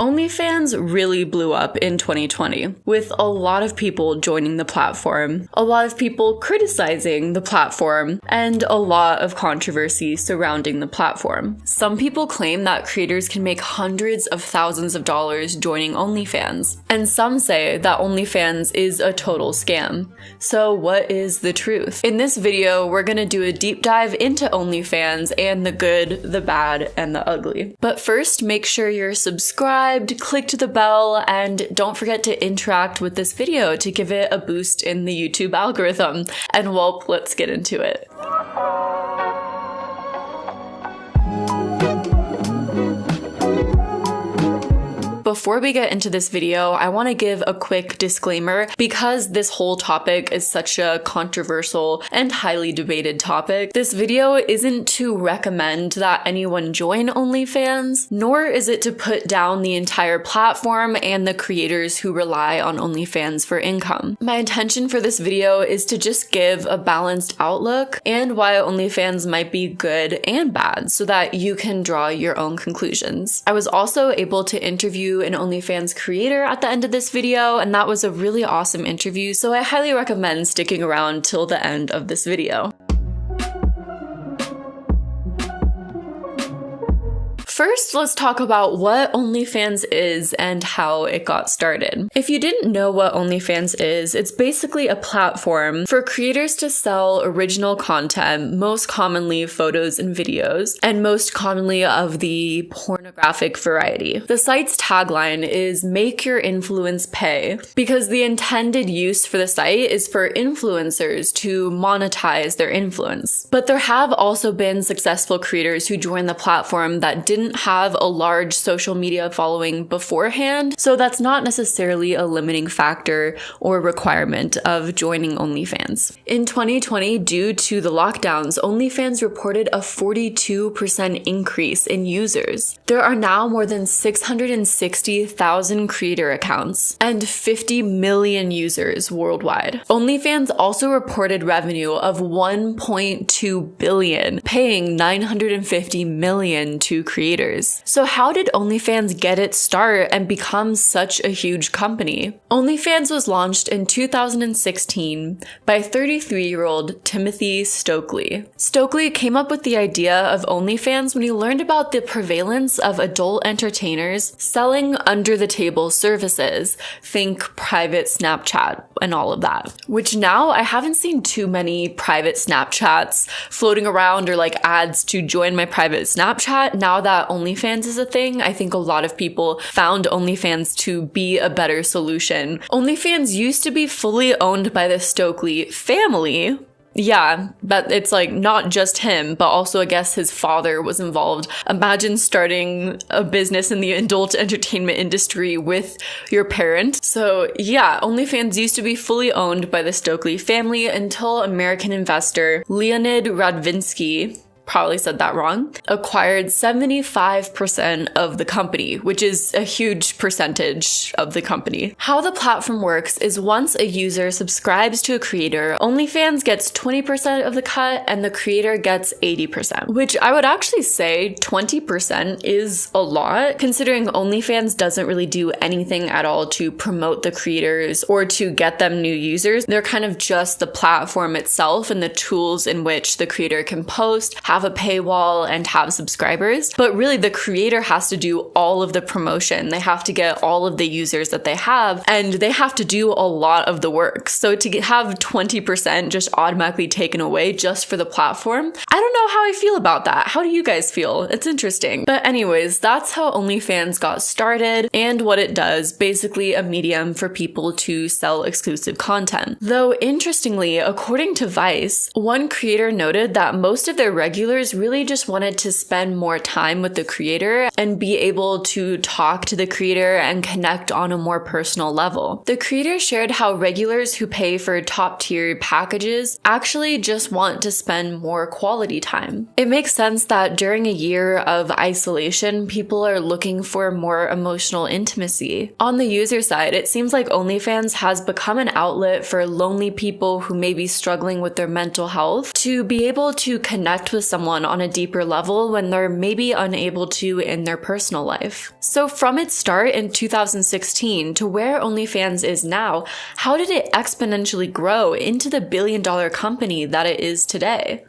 OnlyFans really blew up in 2020, with a lot of people joining the platform, a lot of people criticizing the platform, and a lot of controversy surrounding the platform. Some people claim that creators can make hundreds of thousands of dollars joining OnlyFans, and some say that OnlyFans is a total scam. So what is the truth? In this video, we're gonna do a deep dive into OnlyFans and the good, the bad, and the ugly. But first, make sure you're subscribed, click the bell, and don't forget to interact with this video to give it a boost in the YouTube algorithm. And well, let's get into it. Before we get into this video, I want to give a quick disclaimer because this whole topic is such a controversial and highly debated topic. This video isn't to recommend that anyone join OnlyFans, nor is it to put down the entire platform and the creators who rely on OnlyFans for income. My intention for this video is to just give a balanced outlook and why OnlyFans might be good and bad so that you can draw your own conclusions. I was also able to interview an OnlyFans creator at the end of this video, and that was a really awesome interview, so I highly recommend sticking around till the end of this video. First, let's talk about what OnlyFans is and how it got started. If you didn't know what OnlyFans is, it's basically a platform for creators to sell original content, most commonly photos and videos, and most commonly of the pornographic variety. The site's tagline is "Make your influence pay," because the intended use for the site is for influencers to monetize their influence. But there have also been successful creators who joined the platform that didn't have a large social media following beforehand, so that's not necessarily a limiting factor or requirement of joining OnlyFans. In 2020, due to the lockdowns, OnlyFans reported a 42% increase in users. There are now more than 660,000 creator accounts and 50 million users worldwide. OnlyFans also reported revenue of $1.2 billion, paying $950 million to creators. So how did OnlyFans get its start and become such a huge company? OnlyFans was launched in 2016 by 33-year-old Timothy Stokely. Stokely came up with the idea of OnlyFans when he learned about the prevalence of adult entertainers selling under-the-table services, think private Snapchat and all of that. Which now I haven't seen too many private Snapchats floating around or like ads to join my private Snapchat. Now that OnlyFans is a thing, I think a lot of people found OnlyFans to be a better solution. OnlyFans used to be fully owned by the Stokely family. Yeah, but it's like not just him, but also I guess his father was involved. Imagine starting a business in the adult entertainment industry with your parent. So yeah, OnlyFans used to be fully owned by the Stokely family until American investor Leonid Radvinsky, probably said that wrong, acquired 75% of the company, which is a huge percentage of the company. How the platform works is once a user subscribes to a creator, OnlyFans gets 20% of the cut and the creator gets 80%, which I would actually say 20% is a lot, considering OnlyFans doesn't really do anything at all to promote the creators or to get them new users. They're kind of just the platform itself and the tools in which the creator can post, have a paywall, and have subscribers. But really the creator has to do all of the promotion. They have to get all of the users that they have, and they have to do a lot of the work. So to have 20% just automatically taken away just for the platform, I don't know how I feel about that. How do you guys feel? It's interesting. But anyways, that's how OnlyFans got started and what it does, basically a medium for people to sell exclusive content. Though interestingly, according to Vice, one creator noted that most of their regulars really just wanted to spend more time with the creator and be able to talk to the creator and connect on a more personal level. The creator shared how regulars who pay for top-tier packages actually just want to spend more quality time. It makes sense that during a year of isolation, people are looking for more emotional intimacy. On the user side, it seems like OnlyFans has become an outlet for lonely people who may be struggling with their mental health to be able to connect with someone on a deeper level when they're maybe unable to in their personal life. So from its start in 2016 to where OnlyFans is now, how did it exponentially grow into the billion-dollar company that it is today?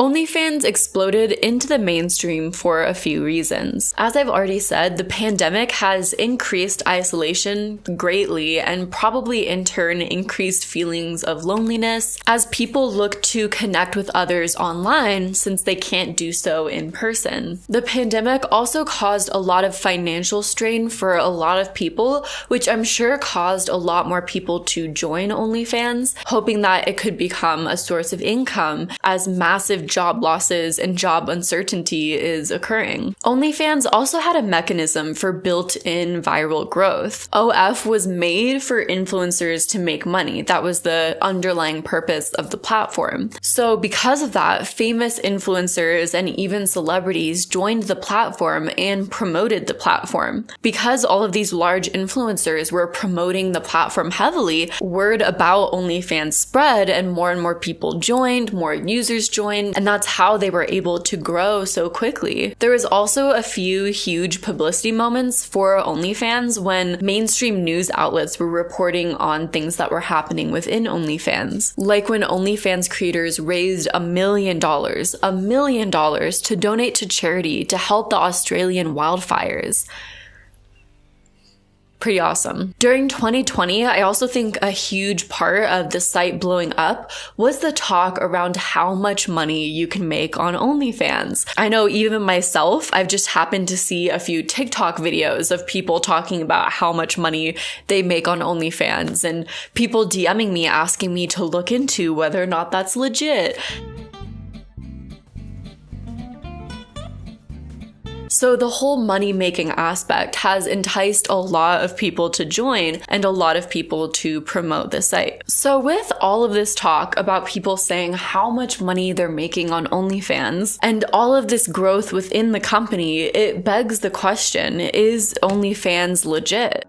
OnlyFans exploded into the mainstream for a few reasons. As I've already said, the pandemic has increased isolation greatly and probably in turn increased feelings of loneliness as people look to connect with others online since they can't do so in person. The pandemic also caused a lot of financial strain for a lot of people, which I'm sure caused a lot more people to join OnlyFans, hoping that it could become a source of income as massive job losses and job uncertainty is occurring. OnlyFans also had a mechanism for built-in viral growth. OF was made for influencers to make money. That was the underlying purpose of the platform. So because of that, famous influencers and even celebrities joined the platform and promoted the platform. Because all of these large influencers were promoting the platform heavily, word about OnlyFans spread and more people joined, more users joined, and that's how they were able to grow so quickly. There was also a few huge publicity moments for OnlyFans when mainstream news outlets were reporting on things that were happening within OnlyFans. Like when OnlyFans creators raised $1 million to donate to charity to help the Australian wildfires. Pretty awesome. During 2020, I also think a huge part of the site blowing up was the talk around how much money you can make on OnlyFans. I know even myself, I've just happened to see a few TikTok videos of people talking about how much money they make on OnlyFans and people DMing me asking me to look into whether or not that's legit. So the whole money-making aspect has enticed a lot of people to join and a lot of people to promote the site. So with all of this talk about people saying how much money they're making on OnlyFans and all of this growth within the company, it begs the question, is OnlyFans legit?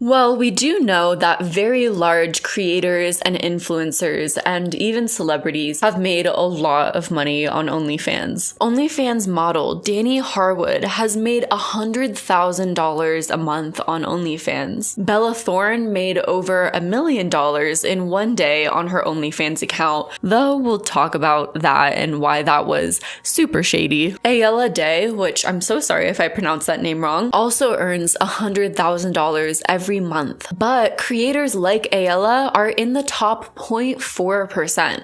Well, we do know that very large creators and influencers and even celebrities have made a lot of money on OnlyFans. OnlyFans model Danny Harwood has made $100,000 a month on OnlyFans. Bella Thorne made over $1 million in one day on her OnlyFans account, though we'll talk about that and why that was super shady. Ayala Day, which I'm so sorry if I pronounced that name wrong, also earns $100,000 every month. But creators like Ayala are in the top 0.4%.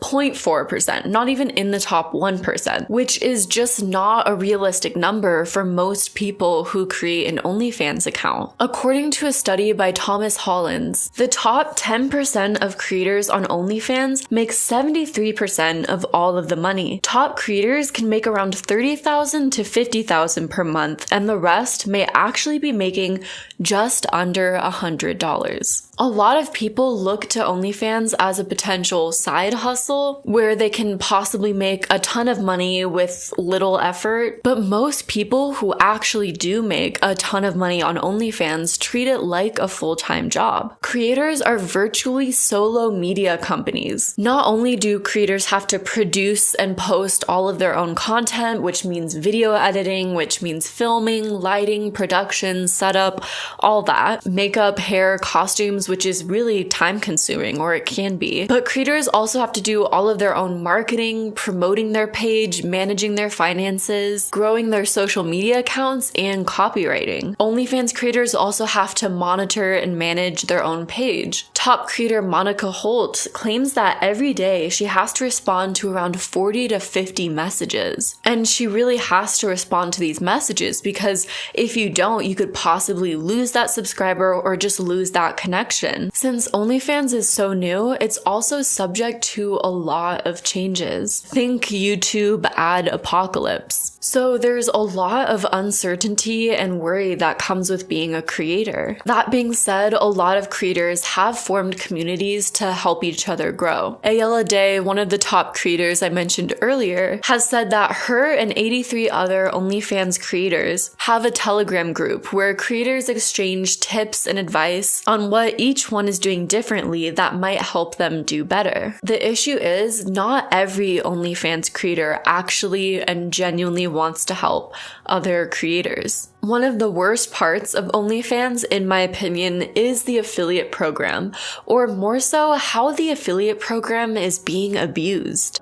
0.4%, not even in the top 1%, which is just not a realistic number for most people who create an OnlyFans account. According to a study by Thomas Hollins, the top 10% of creators on OnlyFans make 73% of all of the money. Top creators can make around $30,000 to $50,000 per month, and the rest may actually be making just under $100. A lot of people look to OnlyFans as a potential side hustle where they can possibly make a ton of money with little effort, but most people who actually do make a ton of money on OnlyFans treat it like a full-time job. Creators are virtually solo media companies. Not only do creators have to produce and post all of their own content, which means video editing, which means filming, lighting, production, setup, all that, makeup, hair, costumes, which is really time consuming, or it can be. But creators also have to do all of their own marketing, promoting their page, managing their finances, growing their social media accounts, and copywriting. OnlyFans creators also have to monitor and manage their own page. Top creator Monica Holt claims that every day she has to respond to around 40 to 50 messages. And she really has to respond to these messages because if you don't, you could possibly lose that subscriber or just lose that connection. Since OnlyFans is so new, it's also subject to a lot of changes. Think YouTube ad apocalypse. So there's a lot of uncertainty and worry that comes with being a creator. That being said, a lot of creators have formed communities to help each other grow. Ayala Day, one of the top creators I mentioned earlier, has said that her and 83 other OnlyFans creators have a Telegram group where creators exchange tips and advice on what each one is doing differently that might help them do better. The issue is not every OnlyFans creator actually and genuinely wants to help other creators. One of the worst parts of OnlyFans, in my opinion, is the affiliate program, or more so, how the affiliate program is being abused.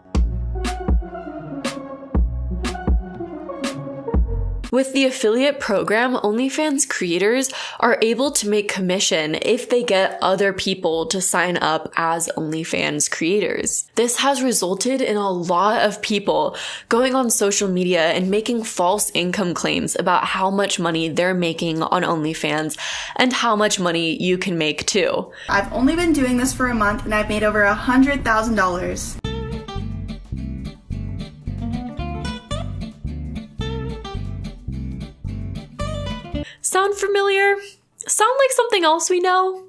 With the affiliate program, OnlyFans creators are able to make commission if they get other people to sign up as OnlyFans creators. This has resulted in a lot of people going on social media and making false income claims about how much money they're making on OnlyFans and how much money you can make too. I've only been doing this for a month and I've made over $100,000. Sound familiar? Sound like something else we know?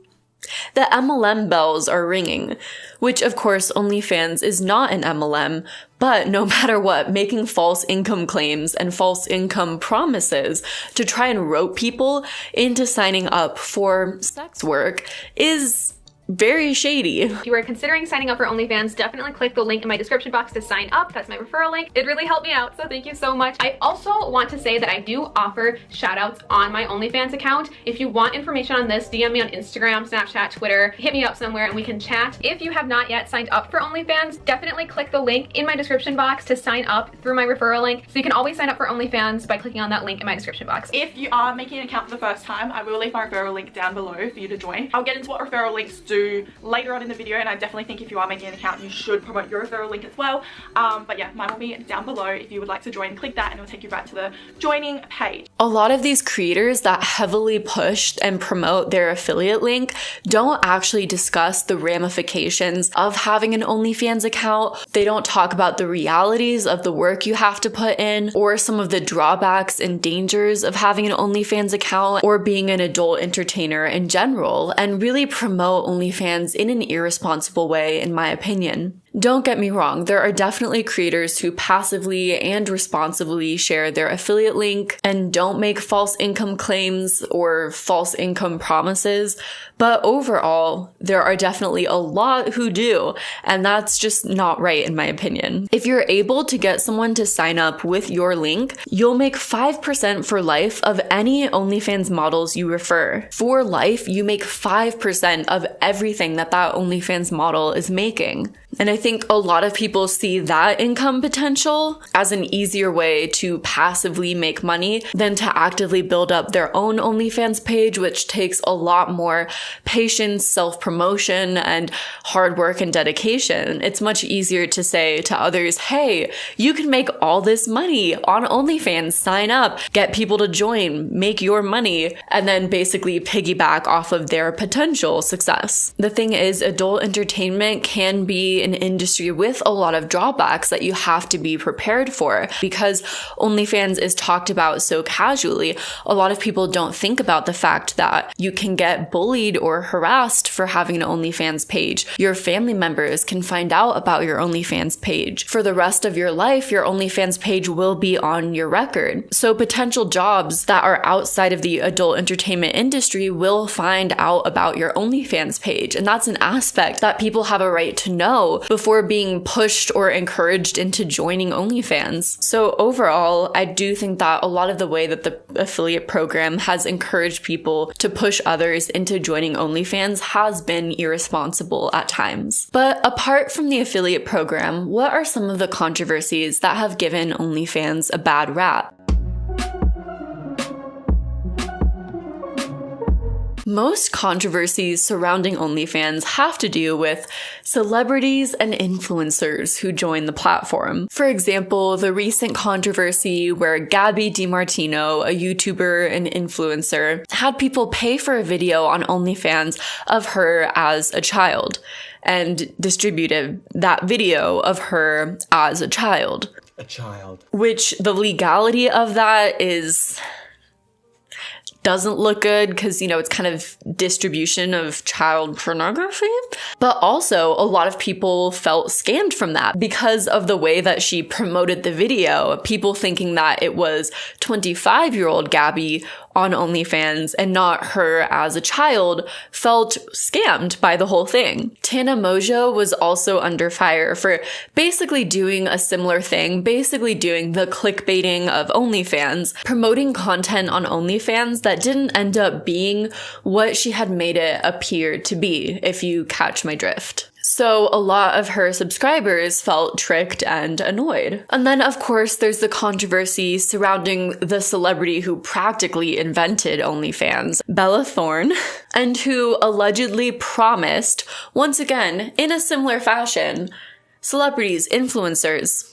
The MLM bells are ringing, which of course OnlyFans is not an MLM, but no matter what, making false income claims and false income promises to try and rope people into signing up for sex work is very shady. If you are considering signing up for OnlyFans, definitely click the link in my description box to sign up. That's my referral link. It really helped me out, so thank you so much. I also want to say that I do offer shoutouts on my OnlyFans account. If you want information on this, DM me on Instagram, Snapchat, Twitter, hit me up somewhere and we can chat. If you have not yet signed up for OnlyFans, definitely click the link in my description box to sign up through my referral link. So you can always sign up for OnlyFans by clicking on that link in my description box. If you are making an account for the first time, I will leave my referral link down below for you to join. I'll get into what referral links do later on in the video, and I definitely think if you are making an account, you should promote your referral link as well. But yeah, mine will be down below. If you would like to join, click that and it'll take you right to the joining page. A lot of these creators that heavily push and promote their affiliate link don't actually discuss the ramifications of having an OnlyFans account. They don't talk about the realities of the work you have to put in, or some of the drawbacks and dangers of having an OnlyFans account or being an adult entertainer in general, and really promote OnlyFans in an irresponsible way, in my opinion. Don't get me wrong, there are definitely creators who passively and responsibly share their affiliate link and don't make false income claims or false income promises, but overall, there are definitely a lot who do, and that's just not right in my opinion. If you're able to get someone to sign up with your link, you'll make 5% for life of any OnlyFans models you refer. For life, you make 5% of everything that OnlyFans model is making. And I think a lot of people see that income potential as an easier way to passively make money than to actively build up their own OnlyFans page, which takes a lot more patience, self-promotion, and hard work and dedication. It's much easier to say to others, hey, you can make all this money on OnlyFans, sign up, get people to join, make your money, and then basically piggyback off of their potential success. The thing is, adult entertainment can be an industry with a lot of drawbacks that you have to be prepared for. Because OnlyFans is talked about so casually, a lot of people don't think about the fact that you can get bullied or harassed for having an OnlyFans page. Your family members can find out about your OnlyFans page. For the rest of your life, your OnlyFans page will be on your record. So potential jobs that are outside of the adult entertainment industry will find out about your OnlyFans page. And that's an aspect that people have a right to know before being pushed or encouraged into joining OnlyFans. So overall, I do think that a lot of the way that the affiliate program has encouraged people to push others into joining OnlyFans has been irresponsible at times. But apart from the affiliate program, what are some of the controversies that have given OnlyFans a bad rap? Most controversies surrounding OnlyFans have to do with celebrities and influencers who join the platform. For example, the recent controversy where Gabby DiMartino, a YouTuber and influencer, had people pay for a video on OnlyFans of her as a child and distributed that video of her as a child. Which the legality of that doesn't look good because, you know, it's kind of distribution of child pornography. But also, a lot of people felt scammed from that because of the way that she promoted the video. People thinking that it was 25-year-old Gabby on OnlyFans and not her as a child felt scammed by the whole thing. Tana Mojo was also under fire for basically doing a similar thing, basically doing the clickbaiting of OnlyFans, promoting content on OnlyFans that didn't end up being what she had made it appear to be, if you catch my drift. So a lot of her subscribers felt tricked and annoyed. And then, of course, there's the controversy surrounding the celebrity who practically invented OnlyFans, Bella Thorne, and who allegedly promised, once again, in a similar fashion, celebrities, influencers.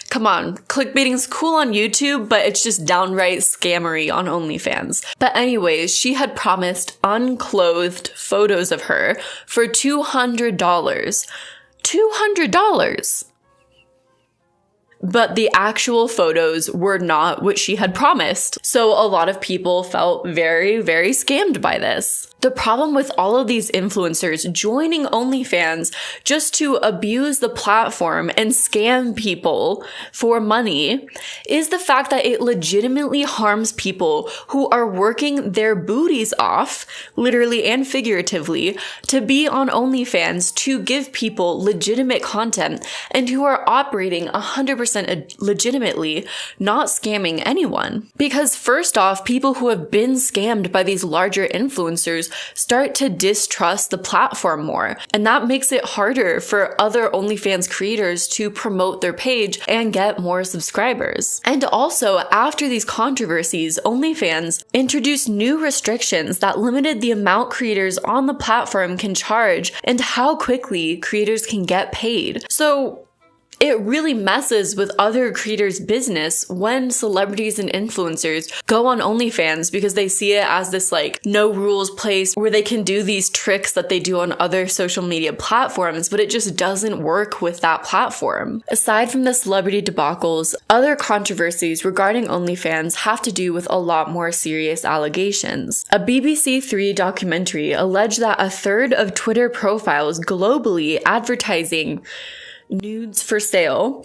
Come on, clickbaiting's cool on YouTube, but it's just downright scammery on OnlyFans. But anyways, she had promised unclothed photos of her for $200. $200! But the actual photos were not what she had promised. So a lot of people felt very, very scammed by this. The problem with all of these influencers joining OnlyFans just to abuse the platform and scam people for money is the fact that it legitimately harms people who are working their booties off, literally and figuratively, to be on OnlyFans to give people legitimate content and who are operating 100% legitimately, not scamming anyone. Because first off, people who have been scammed by these larger influencers start to distrust the platform more. And that makes it harder for other OnlyFans creators to promote their page and get more subscribers. And also, after these controversies, OnlyFans introduced new restrictions that limited the amount creators on the platform can charge and how quickly creators can get paid. So it really messes with other creators' business when celebrities and influencers go on OnlyFans because they see it as this like no rules place where they can do these tricks that they do on other social media platforms, but it just doesn't work with that platform. Aside from the celebrity debacles, other controversies regarding OnlyFans have to do with a lot more serious allegations. A BBC Three documentary alleged that a third of Twitter profiles globally advertising nudes for sale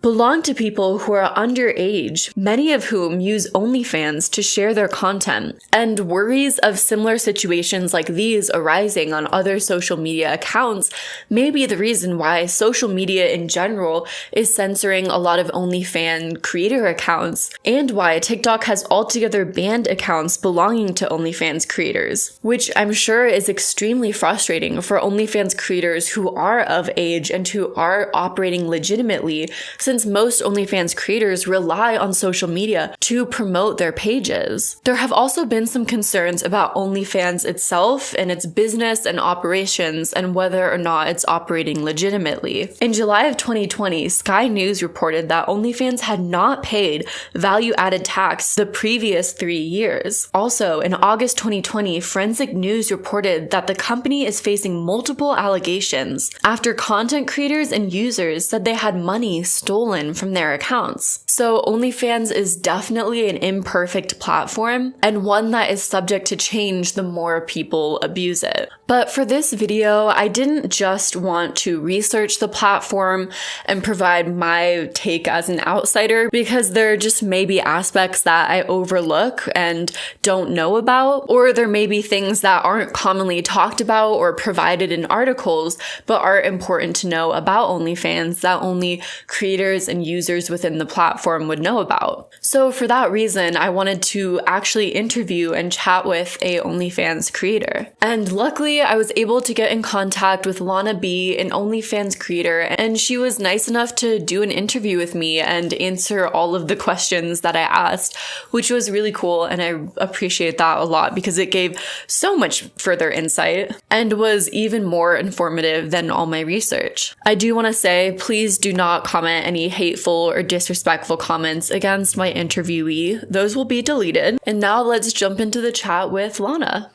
belong to people who are underage, many of whom use OnlyFans to share their content. And worries of similar situations like these arising on other social media accounts may be the reason why social media in general is censoring a lot of OnlyFans creator accounts, and why TikTok has altogether banned accounts belonging to OnlyFans creators, which I'm sure is extremely frustrating for OnlyFans creators who are of age and who are operating legitimately, since most OnlyFans creators rely on social media to promote their pages. There have also been some concerns about OnlyFans itself and its business and operations and whether or not it's operating legitimately. In July of 2020, Sky News reported that OnlyFans had not paid value-added tax the previous 3 years. Also, in August 2020, Forensic News reported that the company is facing multiple allegations after content creators and users said they had money stolen from their accounts. So OnlyFans is definitely an imperfect platform and one that is subject to change the more people abuse it. But for this video, I didn't just want to research the platform and provide my take as an outsider, because there just may be aspects that I overlook and don't know about, or there may be things that aren't commonly talked about or provided in articles, but are important to know about OnlyFans that only creators and users within the platform would know about. So for that reason, I wanted to actually interview and chat with a OnlyFans creator. And luckily, Luckily, I was able to get in contact with Lana B, an OnlyFans creator, and she was nice enough to do an interview with me and answer all of the questions that I asked, which was really cool, and I appreciate that a lot because it gave so much further insight and was even more informative than all my research. I do want to say, please do not comment any hateful or disrespectful comments against my interviewee. Those will be deleted. And now let's jump into the chat with Lana.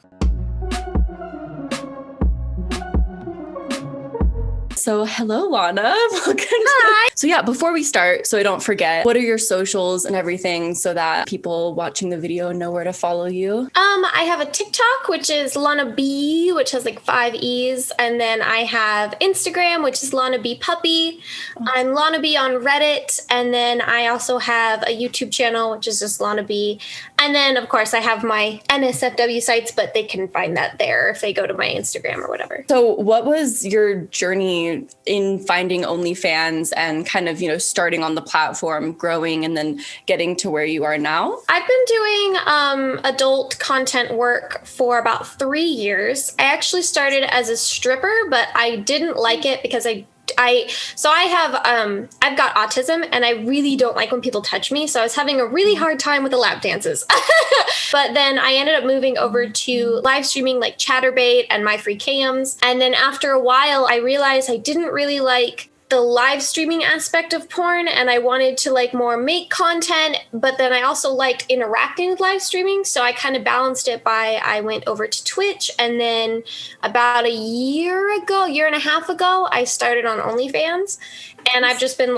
So hello, Lana. Welcome. Hi. So yeah, before we start, so I don't forget, what are your socials and everything so that people watching the video know where to follow you? I have a TikTok, which is Lana B, which has like 5 E's. And then I have Instagram, which is Lana B Puppy. I'm Lana B on Reddit. And then I also have a YouTube channel, which is just Lana B. And then, of course, I have my NSFW sites, but they can find that there if they go to my Instagram or whatever. So what was your journey in finding OnlyFans and kind of, starting on the platform, growing, and then getting to where you are now? I've been doing adult content work for about 3 years. I actually started as a stripper, but I didn't like it because I've got autism and I really don't like when people touch me. So I was having a really hard time with the lap dances. But then I ended up moving over to live streaming like Chatterbait and My Free Cams. And then after a while, I realized I didn't really like the live streaming aspect of porn and I wanted to like more make content, but then I also liked interacting with live streaming. So I kind of balanced it by I went over to Twitch, and then about a year and a half ago, I started on OnlyFans, and I've just been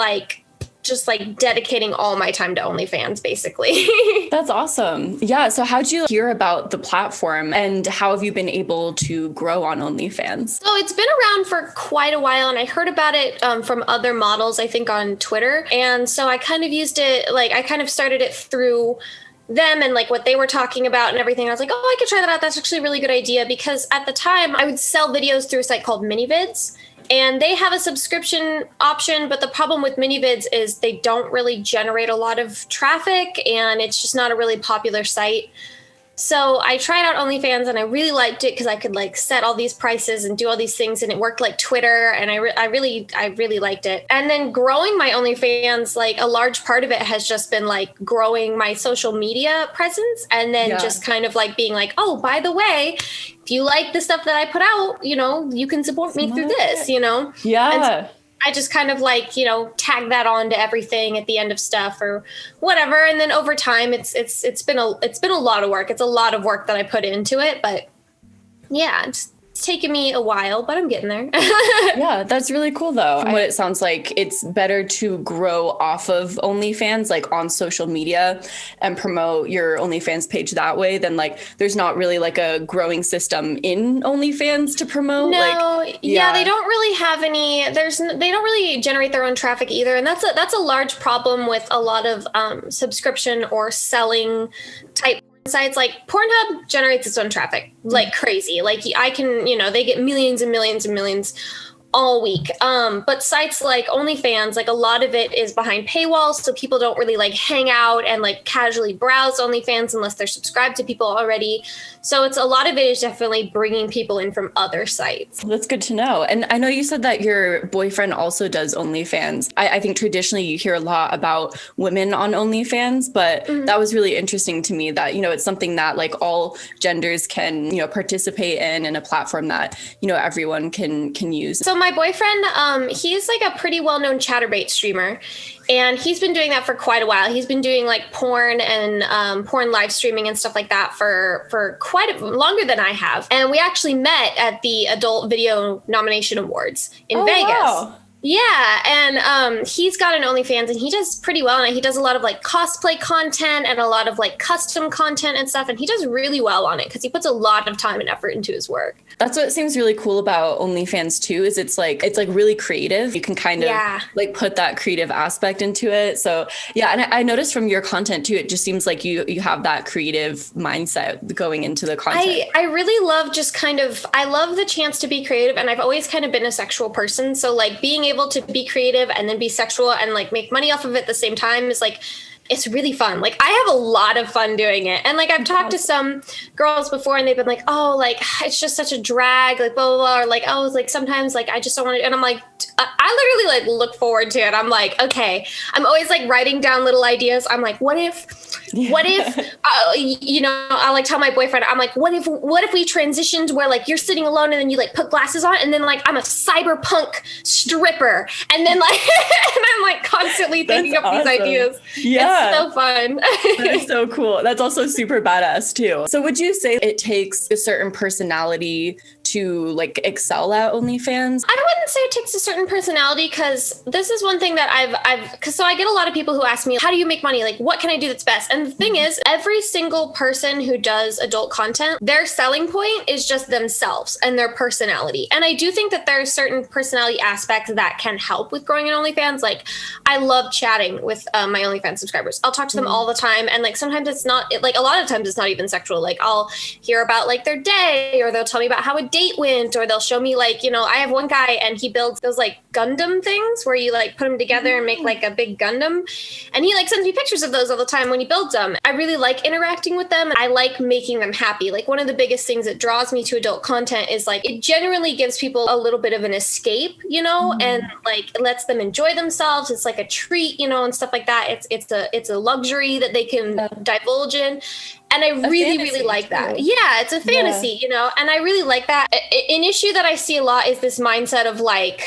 just dedicating all my time to OnlyFans, basically. That's awesome. Yeah. So how'd you hear about the platform and how have you been able to grow on OnlyFans? So it's been around for quite a while, and I heard about it from other models, I think on Twitter. And so I kind of used it, I kind of started it through them and what they were talking about and everything. I was like, oh, I could try that out. That's actually a really good idea, because at the time I would sell videos through a site called MiniVids. And they have a subscription option, but the problem with MiniVids is they don't really generate a lot of traffic, and it's just not a really popular site. So I tried out OnlyFans, and I really liked it because I could set all these prices and do all these things, and it worked like Twitter, and I really liked it. And then growing my OnlyFans, a large part of it has just been growing my social media presence, and then just kind of being oh, by the way, if you like the stuff that I put out, you can support me through this, Yeah. And so I just kind of tag that on to everything at the end of stuff or whatever. And then over time, it's been a lot of work. It's a lot of work that I put into it, but yeah, it's taken me a while, but I'm getting there. Yeah, that's really cool though. From what it sounds like, it's better to grow off of OnlyFans, on social media, and promote your OnlyFans page that way than there's not really a growing system in OnlyFans to promote. No, yeah, they don't really have any, they don't really generate their own traffic either. And that's a large problem with a lot of subscription or selling type sites. Pornhub generates its own traffic like crazy. I can, they get millions and millions and millions all week. But sites like OnlyFans, a lot of it is behind paywalls, so people don't really hang out and casually browse OnlyFans unless they're subscribed to people already. So it's a lot of it is definitely bringing people in from other sites. That's good to know. And I know you said that your boyfriend also does OnlyFans. I think traditionally you hear a lot about women on OnlyFans, but that was really interesting to me that, it's something that all genders can, participate in a platform that, everyone can use. So my boyfriend, he's a pretty well-known Chatterbait streamer, and he's been doing that for quite a while. He's been doing porn and porn live streaming and stuff like that for quite longer than I have. And we actually met at the Adult Video Nomination Awards in Vegas. Wow. Yeah, and he's got an OnlyFans, and he does pretty well on it. He does a lot of cosplay content and a lot of custom content and stuff, and he does really well on it because he puts a lot of time and effort into his work. That's what seems really cool about OnlyFans too, is it's really creative. You can kind of put that creative aspect into it. So yeah, and I noticed from your content too, it just seems like you have that creative mindset going into the content. I really love I love the chance to be creative, and I've always kind of been a sexual person. So being able to be creative and then be sexual and make money off of it at the same time is it's really fun. Like I have a lot of fun doing it. And like I've talked to some girls before and they've been like, oh, like it's just such a drag, like blah, blah, blah. Or like, oh, it's like sometimes like I just don't want to. And I'm like, I literally like look forward to it. I'm like, okay, I'm always like writing down little ideas. I'm like, what if, you know, I'll like tell my boyfriend, I'm like, what if we transitioned where like you're sitting alone and then you like put glasses on and then like I'm a cyberpunk stripper. And then like, and I'm like constantly thinking of these ideas. Yeah. It's so fun. That is so cool. That's also super badass too. So would you say it takes a certain personality to like excel at OnlyFans? I wouldn't say it takes a certain personality, because this is one thing that so I get a lot of people who ask me, how do you make money? Like, what can I do that's best? And the thing is, every single person who does adult content, their selling point is just themselves and their personality. And I do think that there are certain personality aspects that can help with growing an OnlyFans. Like, I love chatting with my OnlyFans subscribers. I'll talk to them all the time. And like, sometimes it's not, like a lot of times it's not even sexual. Like I'll hear about like their day, or they'll tell me about how a date went, or they'll show me like, you know, I have one guy and he builds those like Gundam things where you like put them together and make like a big Gundam. And he like sends me pictures of those all the time when he builds them. I really like interacting with them. I like making them happy. Like one of the biggest things that draws me to adult content is like, it generally gives people a little bit of an escape, you know, and like it lets them enjoy themselves. It's like a treat, you know, and stuff like that. It's a luxury that they can divulge in. And I really like that. Yeah, it's a fantasy, you know, and I really like that. An issue that I see a lot is this mindset of like,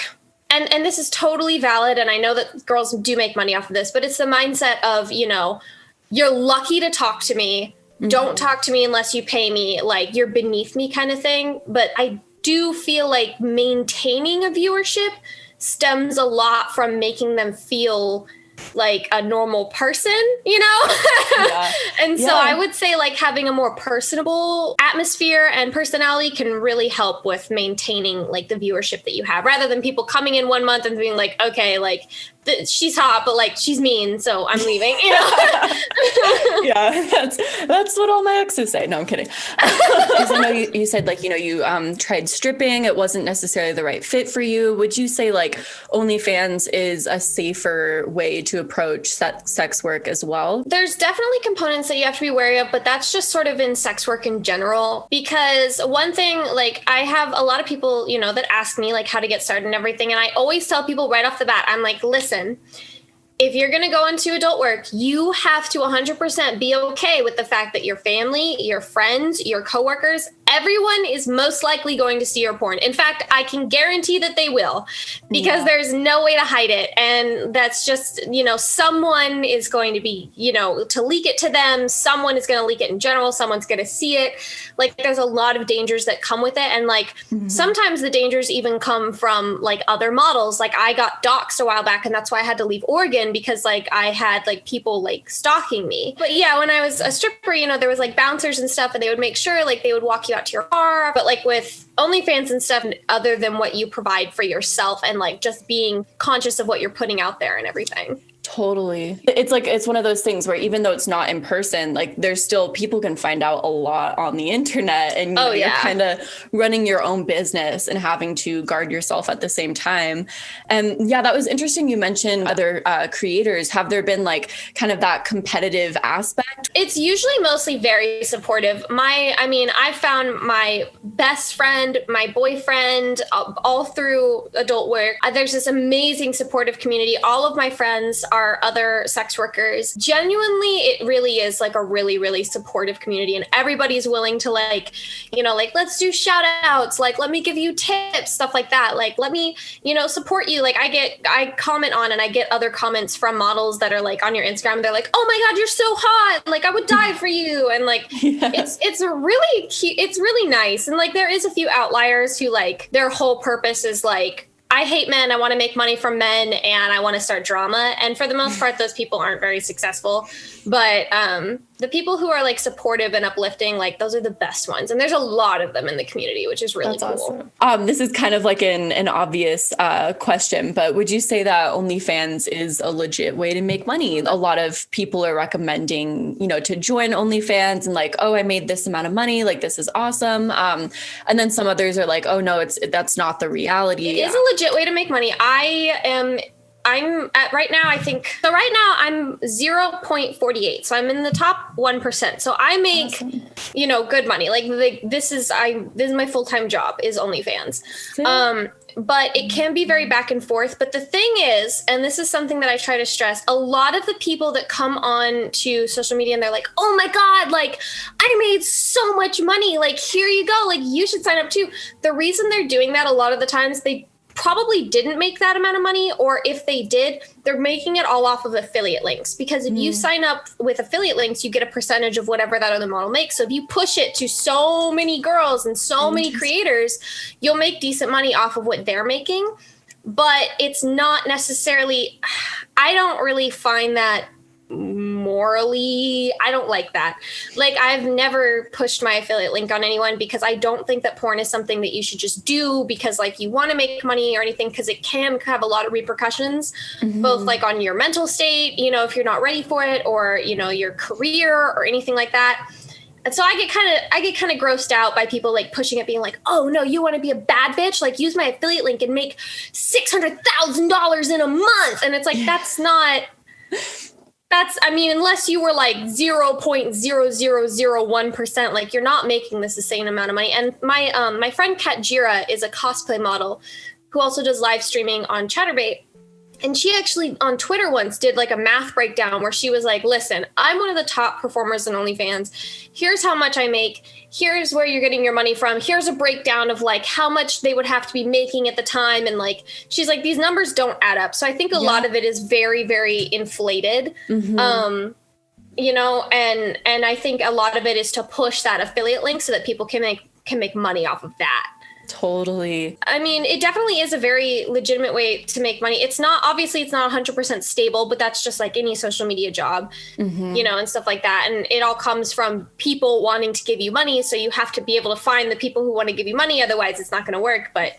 and this is totally valid, and I know that girls do make money off of this, but it's the mindset of, you know, you're lucky to talk to me. Don't talk to me unless you pay me. Like, you're beneath me kind of thing. But I do feel like maintaining a viewership stems a lot from making them feel like a normal person, you know? And so I would say like having a more personable atmosphere and personality can really help with maintaining like the viewership that you have, rather than people coming in 1 month and being like, okay, like she's hot, but like she's mean, so I'm leaving, you know? That's what all my exes say. No, I'm kidding. Because I know you said like, you know, you tried stripping. It wasn't necessarily the right fit for you. Would you say like OnlyFans is a safer way to approach sex work as well? There's definitely components that you have to be wary of, but that's just sort of in sex work in general. Because one thing, like I have a lot of people, you know, that ask me like how to get started and everything. And I always tell people right off the bat, I'm like, listen, if you're going to go into adult work, you have to 100% be okay with the fact that your family, your friends, your coworkers, everyone is most likely going to see your porn. In fact, I can guarantee that they will, because there's no way to hide it. And that's just, you know, someone is going to be, you know, to leak it to them. Someone is going to leak it in general. Someone's going to see it. Like there's a lot of dangers that come with it. And like sometimes the dangers even come from like other models. Like I got doxxed a while back, and that's why I had to leave Oregon, because like I had like people like stalking me. But yeah, when I was a stripper, you know, there was like bouncers and stuff, and they would make sure like they would walk you out to your car. But like with OnlyFans and stuff, other than what you provide for yourself, and like just being conscious of what you're putting out there and everything. Totally. It's like, it's one of those things where even though it's not in person, like there's still, people can find out a lot on the internet, and you're kind of running your own business and having to guard yourself at the same time. And yeah, that was interesting. You mentioned other creators. Have there been like kind of that competitive aspect? It's usually mostly very supportive. I found my best friend, my boyfriend, all through adult work. There's this amazing supportive community. All of my friends are other sex workers. Genuinely, it really is like a really, really supportive community, and everybody's willing to like, you know, like, let's do shout outs, like, let me give you tips, stuff like that. Like, let me, you know, support you. Like I comment on, and I get other comments from models that are like on your Instagram. They're like, oh my God, you're so hot. Like I would die for you. And like, it's really cute. It's really nice. And like, there is a few outliers who like their whole purpose is like, I hate men. I want to make money from men, and I want to start drama. And for the most part, those people aren't very successful. But the people who are like supportive and uplifting, like those are the best ones. And there's a lot of them in the community, which is really cool. Awesome. This is kind of like an obvious question, but would you say that OnlyFans is a legit way to make money? A lot of people are recommending, you know, to join OnlyFans and like, oh, I made this amount of money. Like, this is awesome. And then some others are like, oh no, that's not the reality. It is a legit way to make money. I I'm at right now, right now I'm 0.48. So I'm in the top 1%. So I make, Awesome. Good money. Like this is my full-time job is OnlyFans. But it can be very back and forth. But the thing is, and this is something that I try to stress, a lot of the people that come on to social media and they're like, oh my God, like I made so much money. Like, here you go. Like, you should sign up too. The reason they're doing that a lot of the times, they probably didn't make that amount of money, or if they did, they're making it all off of affiliate links, because if you sign up with affiliate links, you get a percentage of whatever that other model makes. So if you push it to so many girls and so many creators, you'll make decent money off of what they're making. But it's not necessarily, I don't really find that morally, I don't like that. Like, I've never pushed my affiliate link on anyone, because I don't think that porn is something that you should just do because like you want to make money or anything, because it can have a lot of repercussions, both like on your mental state, if you're not ready for it, or your career or anything like that. And so I get kind of grossed out by people like pushing it, being like, oh no, you want to be a bad bitch? Like, use my affiliate link and make $600,000 in a month. And it's like, unless you were like 0.0001%, like you're not making this the same amount of money. And my friend Kat Jira is a cosplay model who also does live streaming on Chatterbait. And she actually on Twitter once did like a math breakdown where she was like, listen, I'm one of the top performers in OnlyFans. Here's how much I make. Here's where you're getting your money from. Here's a breakdown of like how much they would have to be making at the time. And like, she's like, these numbers don't add up. So I think a lot of it is very, very inflated. And I think a lot of it is to push that affiliate link so that people can make money off of that. Totally. I mean, it definitely is a very legitimate way to make money. It's not 100% stable, but that's just like any social media job, and stuff like that. And it all comes from people wanting to give you money. So you have to be able to find the people who want to give you money. Otherwise it's not going to work. But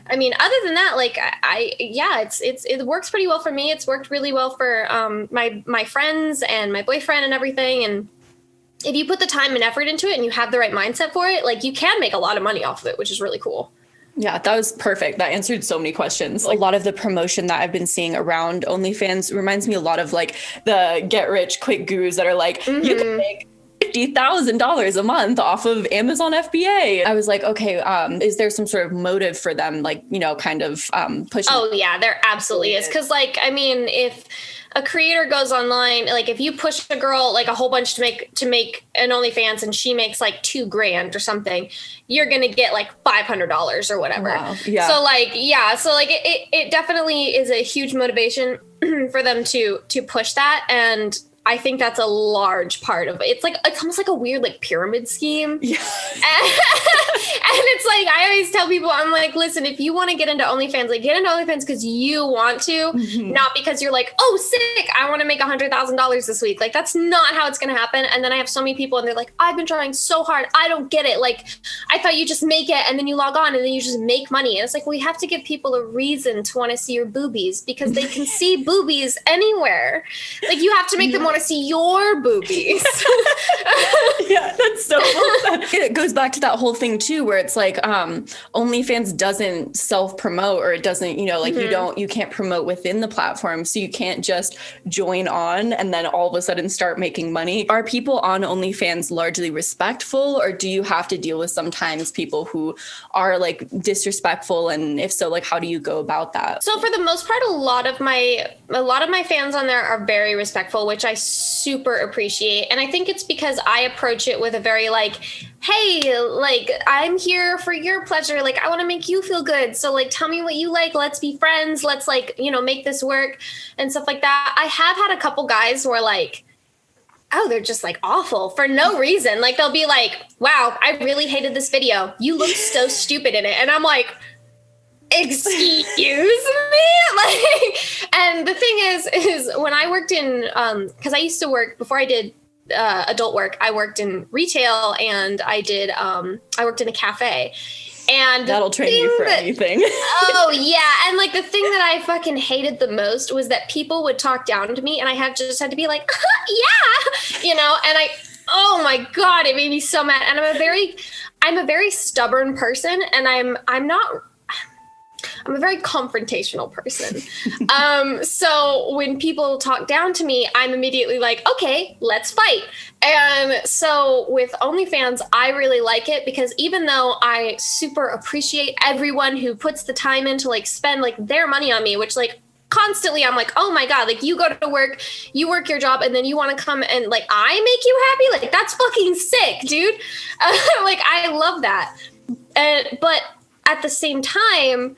I mean, other than that, like it works pretty well for me. It's worked really well for my friends and my boyfriend and everything. And if you put the time and effort into it and you have the right mindset for it, like you can make a lot of money off of it, which is really cool. Yeah, that was perfect. That answered so many questions. A lot of the promotion that I've been seeing around OnlyFans reminds me a lot of like the get rich quick gurus that are like, you can make $50,000 a month off of Amazon FBA. I was like, okay, is there some sort of motive for them, like, kind of pushing? Oh yeah, there absolutely is. Because like, I mean, if a creator goes online, like if you push a girl like a whole bunch to make an OnlyFans and she makes like $2,000 or something, you're gonna get like $500 or whatever. Wow. Yeah. So like, it definitely is a huge motivation for them to push that. And I think that's a large part of it. It's almost like a weird like pyramid scheme. Yeah. And it's like, I always tell people, I'm like, listen, if you want to get into OnlyFans, like get into OnlyFans because you want to, not because you're like, oh, sick, I want to make $100,000 this week. Like, that's not how it's going to happen. And then I have so many people and they're like, I've been trying so hard. I don't get it. Like, I thought you just make it and then you log on and then you just make money. And it's like, we have to give people a reason to want to see your boobies because they can see boobies anywhere. Like, you have to make them want to see your boobies. Yeah, that's so well said. It goes back to that whole thing too, where it's like OnlyFans doesn't self-promote, or it doesn't, you can't promote within the platform. So you can't just join on and then all of a sudden start making money. Are people on OnlyFans largely respectful, or do you have to deal with sometimes people who are like disrespectful? And if so, like, how do you go about that? So for the most part, a lot of my fans on there are very respectful, which I super appreciate. And I think it's because I approach it with a very like, hey, like, I'm here for your pleasure. Like, I want to make you feel good. So like, tell me what you like. Let's be friends. Let's like, make this work and stuff like that. I have had a couple guys who are like, oh, they're just like awful for no reason. Like, they'll be like, wow, I really hated this video. You look so stupid in it. And I'm like, excuse me? Like, and the thing is when I worked in, because I used to work, before I did adult work, I worked in retail and I worked in a cafe. And that'll train you for anything. Oh yeah. And like the thing that I fucking hated the most was that people would talk down to me and I just had to be like, yeah, and oh my God, it made me so mad. And I'm a very stubborn person, and I'm not I'm a very confrontational person. So when people talk down to me, I'm immediately like, okay, let's fight. And so with OnlyFans, I really like it because even though I super appreciate everyone who puts the time in to like spend like their money on me, which like constantly I'm like, oh my God, like you go to work, you work your job, and then you want to come and like I make you happy? Like that's fucking sick, dude. Like I love that. But at the same time,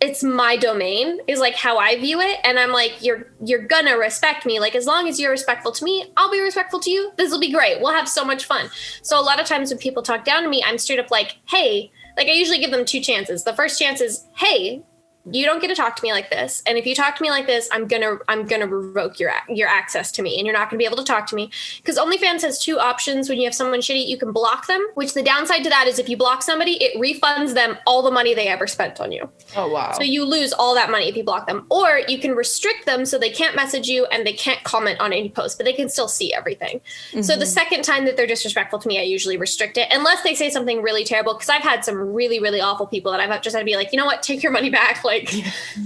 it's my domain is like how I view it. And I'm like, you're gonna respect me. Like, as long as you're respectful to me, I'll be respectful to you. This will be great. We'll have so much fun. So a lot of times when people talk down to me, I'm straight up like, hey, like I usually give them 2 chances. The first chance is, hey, you don't get to talk to me like this. And if you talk to me like this, I'm gonna revoke your access to me, and you're not gonna be able to talk to me. Because OnlyFans has 2 options when you have someone shitty. You can block them, which the downside to that is if you block somebody, it refunds them all the money they ever spent on you. Oh, wow. So you lose all that money if you block them. Or you can restrict them so they can't message you and they can't comment on any post, but they can still see everything. Mm-hmm. So the second time that they're disrespectful to me, I usually restrict it, unless they say something really terrible. Because I've had some really, really awful people that I've just had to be like, you know what, take your money back. Like,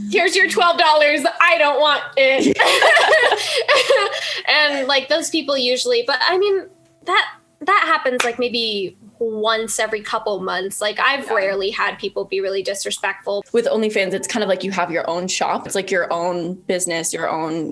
here's your $12. I don't want it. And like those people usually, but I mean, that happens like maybe once every couple months. Like I've rarely had people be really disrespectful. With OnlyFans, it's kind of like you have your own shop. It's like your own business, your own,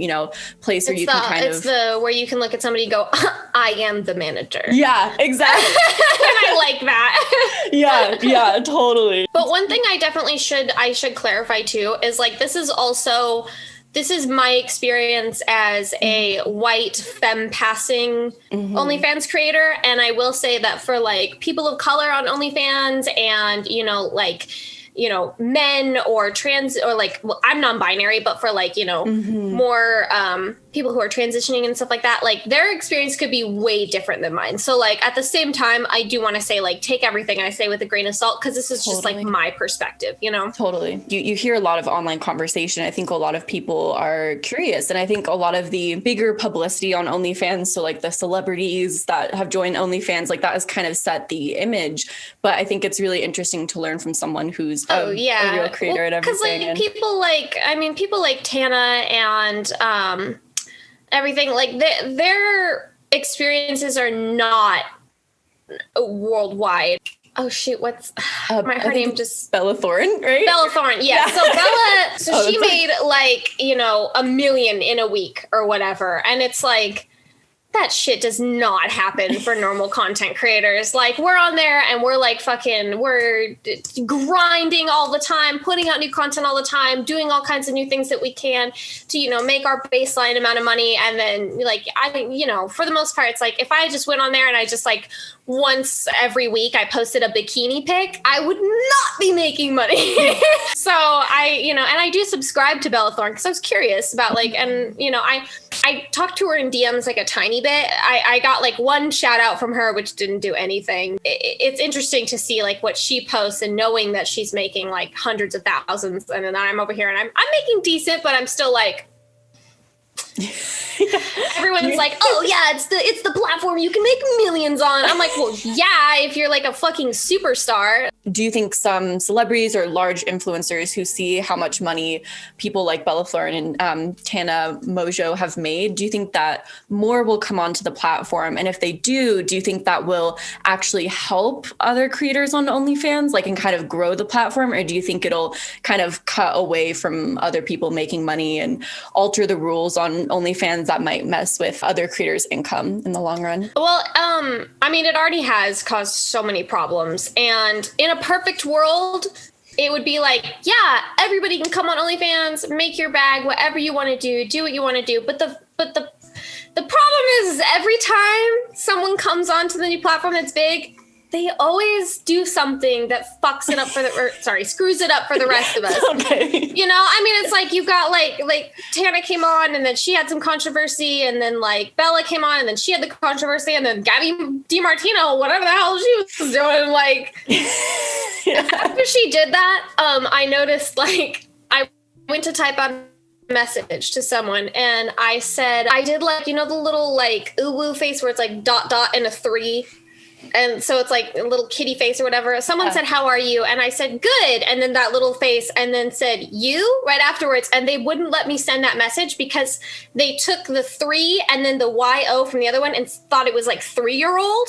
place where you can kind of... It's where you can look at somebody and go, I am the manager. Yeah, exactly. And I like that. Yeah, totally. But one thing I should clarify too is like, this is my experience as a white femme passing OnlyFans creator. And I will say that for like people of color on OnlyFans and, men or trans or like, well, I'm non-binary, but for like, more people who are transitioning and stuff like that, like their experience could be way different than mine. So like at the same time, I do want to say like, take everything I say with a grain of salt, because this is just like my perspective, Totally. You hear a lot of online conversation. I think a lot of people are curious. And I think a lot of the bigger publicity on OnlyFans, so like the celebrities that have joined OnlyFans, like that has kind of set the image. But I think it's really interesting to learn from someone who's a real creator and everything. Because people like Tana and everything, like their experiences are not worldwide. Oh shoot, what's her name? Just Bella Thorne, right? Bella Thorne, yeah. So Bella, she made like $1 million in a week or whatever, and it's like, that shit does not happen for normal content creators. Like we're on there and we're like we're grinding all the time, putting out new content all the time, doing all kinds of new things that we can to, make our baseline amount of money. And then like, for the most part, it's like, if I just went on there and I just like once every week I posted a bikini pic, I would not be making money. So and I do subscribe to Bella Thorne because I was curious about like, and I talked to her in DMs like a tiny bit. I got like one shout out from her, which didn't do anything. It's interesting to see like what she posts and knowing that she's making like hundreds of thousands. And then I'm over here and I'm making decent, but I'm still like, everyone's like, oh yeah, it's the platform you can make millions on. I'm like, well, yeah, if you're like a fucking superstar. Do you think some celebrities or large influencers who see how much money people like Bella Thorne and Tana Mojo have made, do you think that more will come onto the platform? And if they do you think that will actually help other creators on OnlyFans, like, and kind of grow the platform? Or do you think it'll kind of cut away from other people making money and alter the rules on OnlyFans that might mess with other creators' income in the long run? Well, it already has caused so many problems. And in a perfect world, it would be like, yeah, everybody can come on OnlyFans, make your bag, whatever you want to do what you want to do. But the problem is every time someone comes onto the new platform that's big, they always do something that fucks it up screws it up for the rest of us. Okay. It's like you've got like Tana came on and then she had some controversy, and then like Bella came on and then she had the controversy, and then Gabby DiMartino, whatever the hell she was doing, like after she did that, I noticed like I went to type out a message to someone and I said, I did like, the little like ooh woo face where it's like ... and a 3. And so it's like a little kitty face or whatever. Someone said, how are you? And I said, good. And then that little face, and then said, you, right afterwards. And they wouldn't let me send that message because they took the 3 and then the YO from the other one and thought it was like 3-year-old.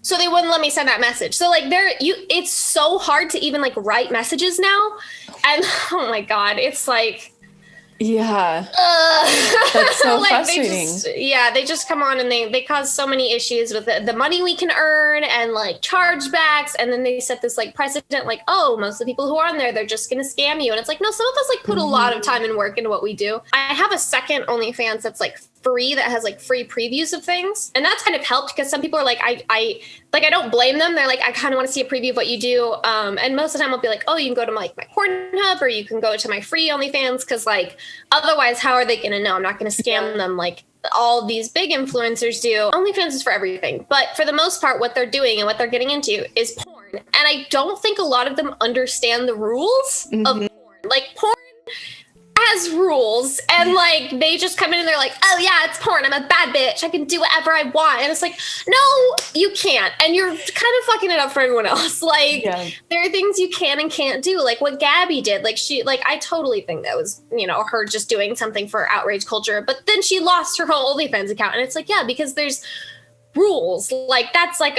So they wouldn't let me send that message. So like it's so hard to even like write messages now. And oh my God, it's like, yeah, that's so like frustrating. They just come on and they cause so many issues with the money we can earn and like chargebacks. And then they set this like precedent, like, oh, most of the people who are on there, they're just going to scam you. And it's like, no, some of us like put a lot of time and work into what we do. I have a second OnlyFans that's like free, that has like free previews of things. And that's kind of helped because some people are like, I don't blame them. They're like, I kind of want to see a preview of what you do. And most of the time I'll be like, oh, you can go to my Pornhub or you can go to my free OnlyFans. Cause like, otherwise, how are they going to know? I'm not going to scam them like all these big influencers do. OnlyFans is for everything. But for the most part, what they're doing and what they're getting into is porn. And I don't think a lot of them understand the rules of porn. Like porn has rules, and like they just come in and they're like, oh yeah, it's porn, I'm a bad bitch, I can do whatever I want. And it's like, no, you can't. And you're kind of fucking it up for everyone else. Like there are things you can and can't do, like what Gabby did. Like I totally think that was, her just doing something for outrage culture, but then she lost her whole OnlyFans account. And it's like, yeah, because there's rules. Like that's like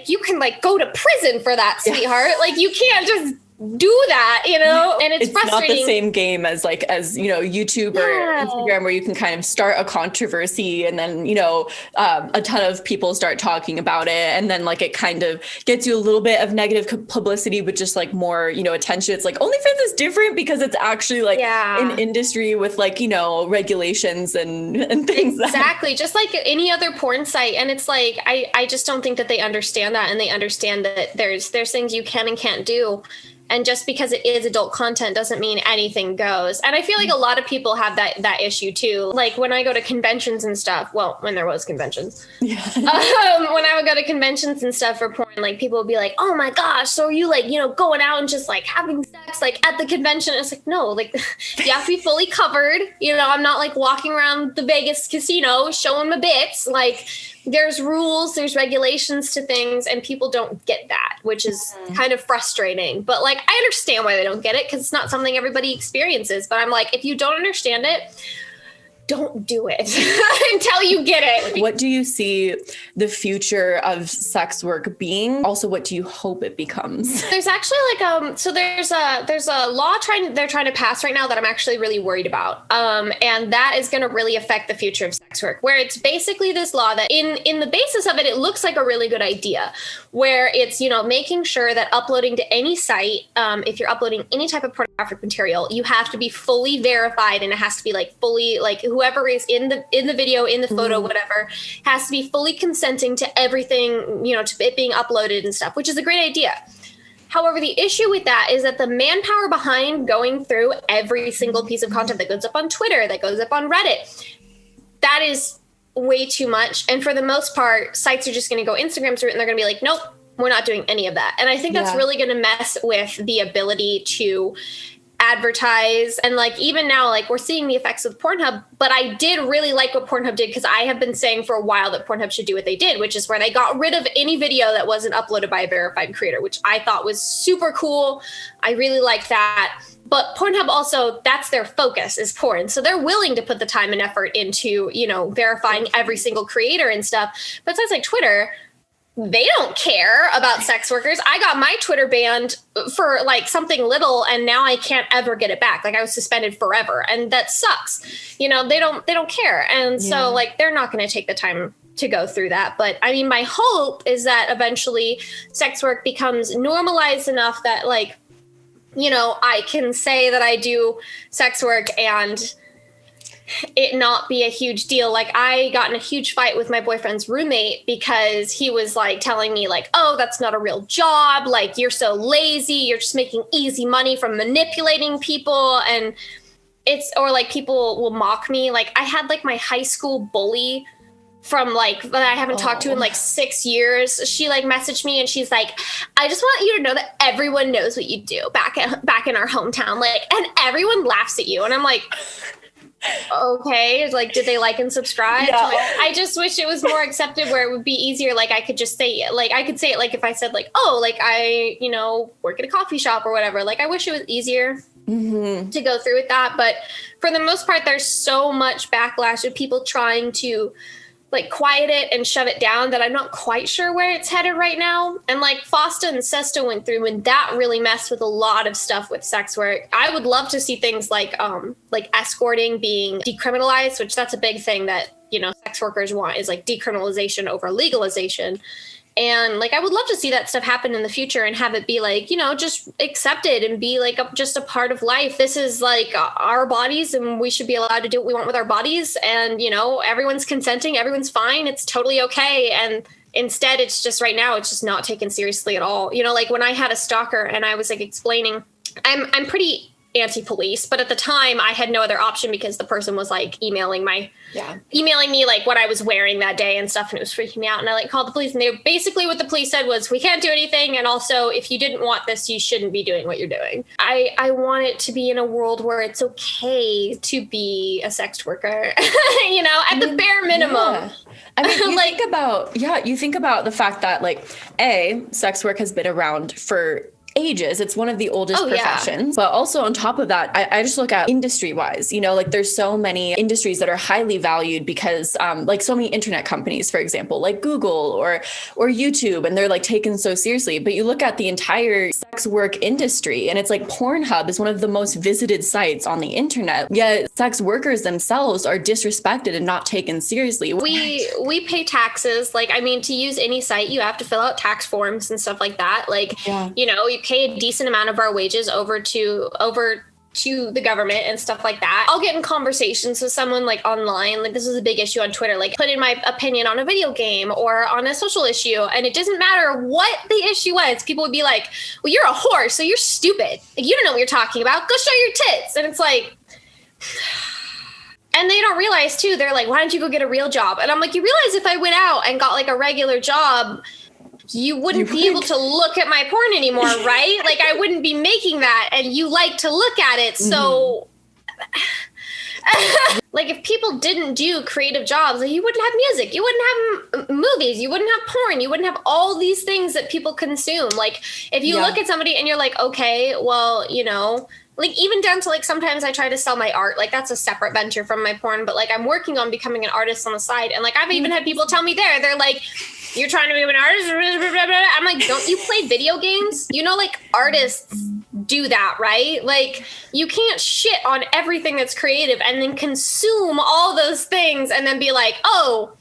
you can like go to prison for that, sweetheart. Like you can't just do that, and it's frustrating. Not the same game as YouTube or Instagram, where you can kind of start a controversy and then a ton of people start talking about it, and then like it kind of gets you a little bit of negative publicity with just like more attention. It's like OnlyFans is different because it's actually like an industry with like regulations and things. Exactly, just like any other porn site. And it's like I just don't think that they understand that, and they understand that there's things you can and can't do. And just because it is adult content doesn't mean anything goes. And I feel like a lot of people have that issue too. Like when I go to conventions and stuff, well, when there was conventions, when I would go to conventions and stuff for porn, like people would be like, oh my gosh, so are you like, going out and just like having sex like at the convention? It's like, no, like you have to be fully covered. I'm not like walking around the Vegas casino showing my bits. Like there's rules, there's regulations to things, and people don't get that, which is kind of frustrating. But like, I understand why they don't get it, because it's not something everybody experiences. But I'm like, if you don't understand it, don't do it until you get it. What do you see the future of sex work being? Also, what do you hope it becomes? There's actually like there's a law they're trying to pass right now that I'm actually really worried about. And that is going to really affect the future of sex work, where it's basically this law that in the basis of it, it looks like a really good idea, where it's, making sure that uploading to any site, if you're uploading any type of pornographic material, you have to be fully verified, and it has to be like fully like whoever is in the video, in the photo, whatever, has to be fully consenting to everything, to it being uploaded and stuff, which is a great idea. However, the issue with that is that the manpower behind going through every single piece of content that goes up on Twitter, that goes up on Reddit, that is way too much. And for the most part, sites are just going to go Instagram through it, and they're going to be like, nope, we're not doing any of that. And I think that's really going to mess with the ability to advertise. And like even now, like we're seeing the effects with Pornhub, but I did really like what Pornhub did, because I have been saying for a while that Pornhub should do what they did, which is where they got rid of any video that wasn't uploaded by a verified creator, which I thought was super cool. I really liked that. But Pornhub also, that's their focus, is porn. So they're willing to put the time and effort into, verifying every single creator and stuff. But since like Twitter, they don't care about sex workers. I got my Twitter banned for like something little, and now I can't ever get it back. Like I was suspended forever, and that sucks. They don't care. And so like, they're not going to take the time to go through that. But I mean, my hope is that eventually sex work becomes normalized enough that like, I can say that I do sex work and it not be a huge deal. Like I got in a huge fight with my boyfriend's roommate because he was like telling me like, oh, that's not a real job. Like you're so lazy. You're just making easy money from manipulating people. And or like people will mock me. Like I had like my high school bully from like that I haven't talked to in like 6 years. She like messaged me and she's like, I just want you to know that everyone knows what you do back in our hometown. Like, and everyone laughs at you. And I'm like, okay, like, did they like and subscribe? Yeah. Like, I just wish it was more accepted where it would be easier. Like, I could just say it. Like, I could say it, like, if I said, like, oh, like, I, work at a coffee shop or whatever. Like, I wish it was easier to go through with that. But for the most part, there's so much backlash of people trying to, like, quiet it and shove it down that I'm not quite sure where it's headed right now. And like FOSTA and SESTA went through, and that really messed with a lot of stuff with sex work. I would love to see things like escorting being decriminalized, which that's a big thing that, sex workers want, is like decriminalization over legalization. And like, I would love to see that stuff happen in the future and have it be like, just accepted and be like just a part of life. This is like our bodies, and we should be allowed to do what we want with our bodies. And, everyone's consenting, everyone's fine. It's totally okay. And instead, it's just right now, it's just not taken seriously at all. Like when I had a stalker and I was like explaining, I'm pretty anti-police, but at the time I had no other option because the person was like emailing me like what I was wearing that day and stuff, and it was freaking me out. And I like called the police, and they basically, what the police said was, we can't do anything, and also if you didn't want this, you shouldn't be doing what you're doing. I want it to be in a world where it's okay to be a sex worker, at the bare minimum. Yeah. I mean, you think about the fact that like sex work has been around for ages. It's one of the oldest professions. But also on top of that, I just look at industry wise, like there's so many industries that are highly valued because like so many internet companies, for example, like Google or YouTube, and they're like taken so seriously. But you look at the entire sex work industry, and it's like Pornhub is one of the most visited sites on the internet. Yet sex workers themselves are disrespected and not taken seriously. We pay taxes. Like, I mean, to use any site, you have to fill out tax forms and stuff like that. Like, you pay a decent amount of our wages over to the government and stuff like that. I'll get in conversations with someone like online, like this is a big issue on Twitter, like put in my opinion on a video game or on a social issue, and it doesn't matter what the issue was. People would be like, well, you're a whore, so you're stupid. Like, you don't know what you're talking about. Go show your tits. And it's like, and they don't realize too, they're like, why don't you go get a real job? And I'm like, you realize if I went out and got like a regular job, you wouldn't be able to look at my porn anymore, right? Like, I wouldn't be making that, and you like to look at it. So like, if people didn't do creative jobs, like, you wouldn't have music, you wouldn't have movies, you wouldn't have porn, you wouldn't have all these things that people consume. Like, if you look at somebody and you're like, okay, well, like, even down to like, sometimes I try to sell my art. Like, that's a separate venture from my porn, but like, I'm working on becoming an artist on the side. And like, I've even had people tell me they're like, you're trying to be an artist? I'm like, don't you play video games? Like, artists do that, right? Like, you can't shit on everything that's creative and then consume all those things and then be like, oh,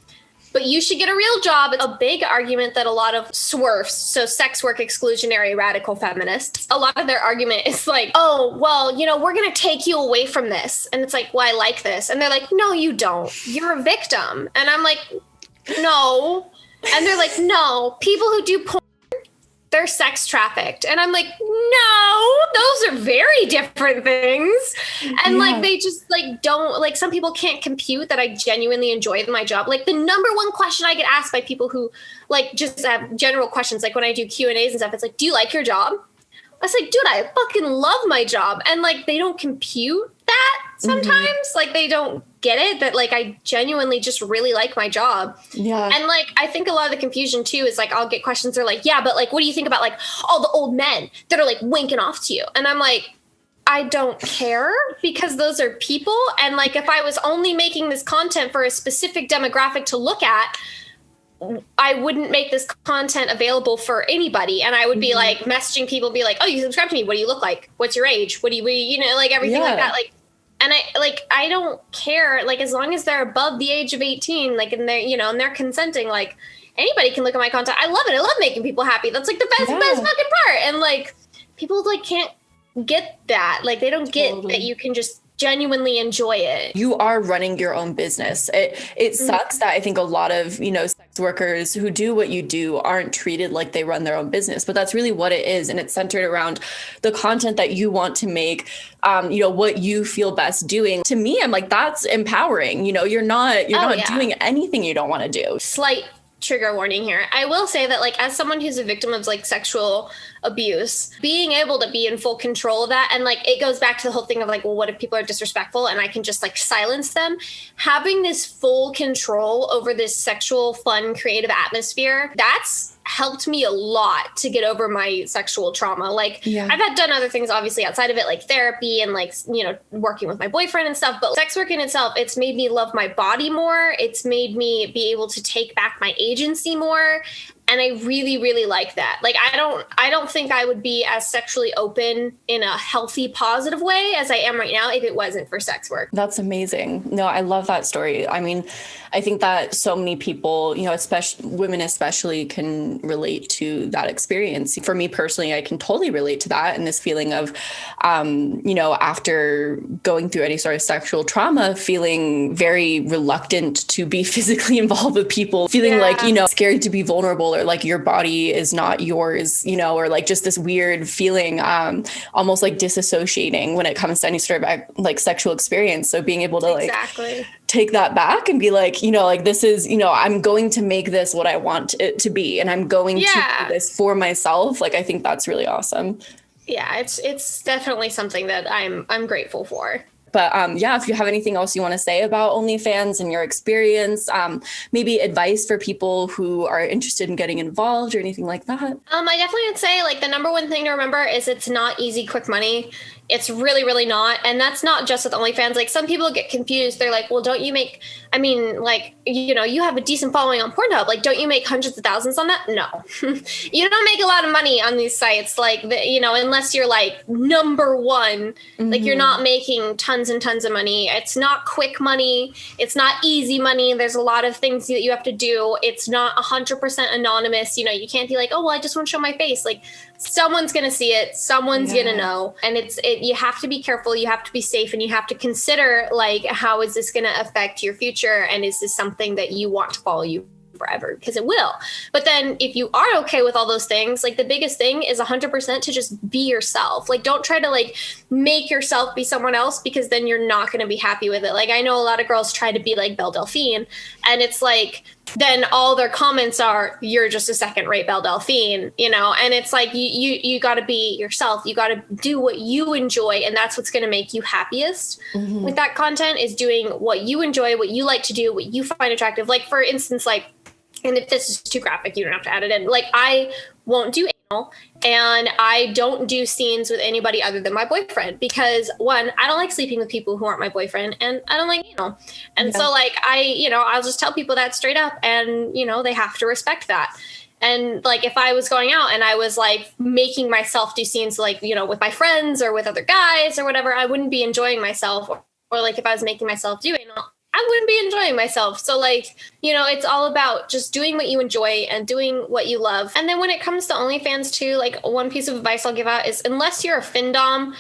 but you should get a real job. It's a big argument that a lot of SWERFs, so sex work exclusionary radical feminists, a lot of their argument is like, oh, well, we're going to take you away from this. And it's like, well, I like this. And they're like, no, you don't. You're a victim. And I'm like, no. And they're like, no, people who do porn, they're sex trafficked. And I'm like, no, those are very different things. And like, they just like don't, like, some people can't compute that I genuinely enjoy my job. Like, the number one question I get asked by people who like just have general questions, like when I do Q&As and stuff, it's like, do you like your job? I was like, dude, I fucking love my job. And like, they don't compute that sometimes. Like, they don't get it, that like, I genuinely just really like my job. Yeah. And like, I think a lot of the confusion too is like, I'll get questions, they're like, yeah, but like, what do you think about like all the old men that are like winking off to you? And I'm like, I don't care, because those are people. And like, if I was only making this content for a specific demographic to look at, I wouldn't make this content available for anybody. And I would be like messaging people, be like, oh, you subscribe to me. What do you look like? What's your age? What do you, like everything like that. Like, and I don't care. Like, as long as they're above the age of 18, like, and they're, and they're consenting, like, anybody can look at my content. I love it. I love making people happy. That's like the best fucking part. And like, people like can't get that. Like, they don't get that you can just genuinely enjoy it. You are running your own business. It sucks that I think a lot of, sex workers who do what you do aren't treated like they run their own business, but that's really what it is. And it's centered around the content that you want to make, what you feel best doing. To me, I'm like, that's empowering. You're not doing anything you don't want to do. Slight trigger warning here. I will say that, like, as someone who's a victim of like sexual abuse, being able to be in full control of that. And like, it goes back to the whole thing of like, well, what if people are disrespectful and I can just like silence them? Having this full control over this sexual, fun, creative atmosphere, that's helped me a lot to get over my sexual trauma. Like I've had done other things obviously outside of it, like therapy and like, you know, working with my boyfriend and stuff, but sex work in itself, it's made me love my body more. It's made me be able to take back my agency more. And I really, really like that. Like, I don't think I would be as sexually open in a healthy, positive way as I am right now if it wasn't for sex work. That's amazing. No, I love that story. I mean, I think that so many people, you know, especially women especially, can relate to that experience. For me personally, I can totally relate to that, and this feeling of, you know, after going through any sort of sexual trauma, feeling very reluctant to be physically involved with people, feeling like, you know, scared to be vulnerable, or like your body is not yours, you know, or like just this weird feeling, almost like disassociating when it comes to any sort of like sexual experience. So being able to like take that back and be like, you know, like this is, you know, I'm going to make this what I want it to be, and I'm going to do this for myself. Like, I think that's really awesome. Yeah, it's definitely something that I'm grateful for. But yeah, if you have anything else you want to say about OnlyFans and your experience, maybe advice for people who are interested in getting involved or anything like that. I definitely would say like the number one thing to remember is it's not easy, quick money. It's really, really not. And that's not just with OnlyFans. Like, some people get confused. They're like, well, don't you make, I mean, like, you know, you have a decent following on Pornhub. Like, don't you make hundreds of thousands on that? No, you don't make a lot of money on these sites. Like, you know, unless you're like number one, like you're not making tons and tons of money. It's not quick money. It's not easy money. There's a lot of things that you have to do. It's not 100% anonymous. You know, you can't be like, oh, well, I just want to show my face. Like, someone's going to see it. Someone's going to know. And you have to be careful. You have to be safe, and you have to consider, like, how is this going to affect your future? And is this something that you want to follow you forever? Because it will. But then if you are okay with all those things, like, the biggest thing is 100% to just be yourself. Like, don't try to like make yourself be someone else, because then you're not going to be happy with it. Like, I know a lot of girls try to be like Belle Delphine, and it's like, then all their comments are, you're just a second-rate Belle Delphine, you know? And it's like, you got to be yourself. You got to do what you enjoy, and that's what's going to make you happiest with that content, is doing what you enjoy, what you like to do, what you find attractive. Like, for instance, like, and if this is too graphic, you don't have to add it in. Like, I won't do anal, and I don't do scenes with anybody other than my boyfriend, because one, I don't like sleeping with people who aren't my boyfriend, and I don't like anal. And so like, I'll just tell people that straight up, and, you know, they have to respect that. And like, if I was going out and I was like making myself do scenes, like, you know, with my friends or with other guys or whatever, I wouldn't be enjoying myself. Or like, if I was making myself do anal, I wouldn't be enjoying myself. So like, you know, it's all about just doing what you enjoy and doing what you love. And then when it comes to OnlyFans too, like, one piece of advice I'll give out is, unless you're a FinDom,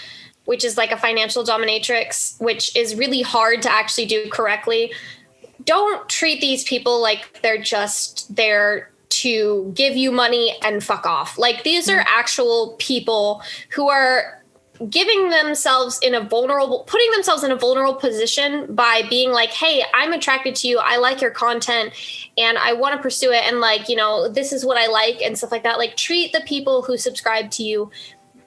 which is like a financial dominatrix, which is really hard to actually do correctly, don't treat these people like they're just there to give you money and fuck off. Like, these are actual people who are putting themselves in a vulnerable position by being like, hey, I'm attracted to you. I like your content and I want to pursue it. And like, you know, this is what I like and stuff like that. Like, treat the people who subscribe to you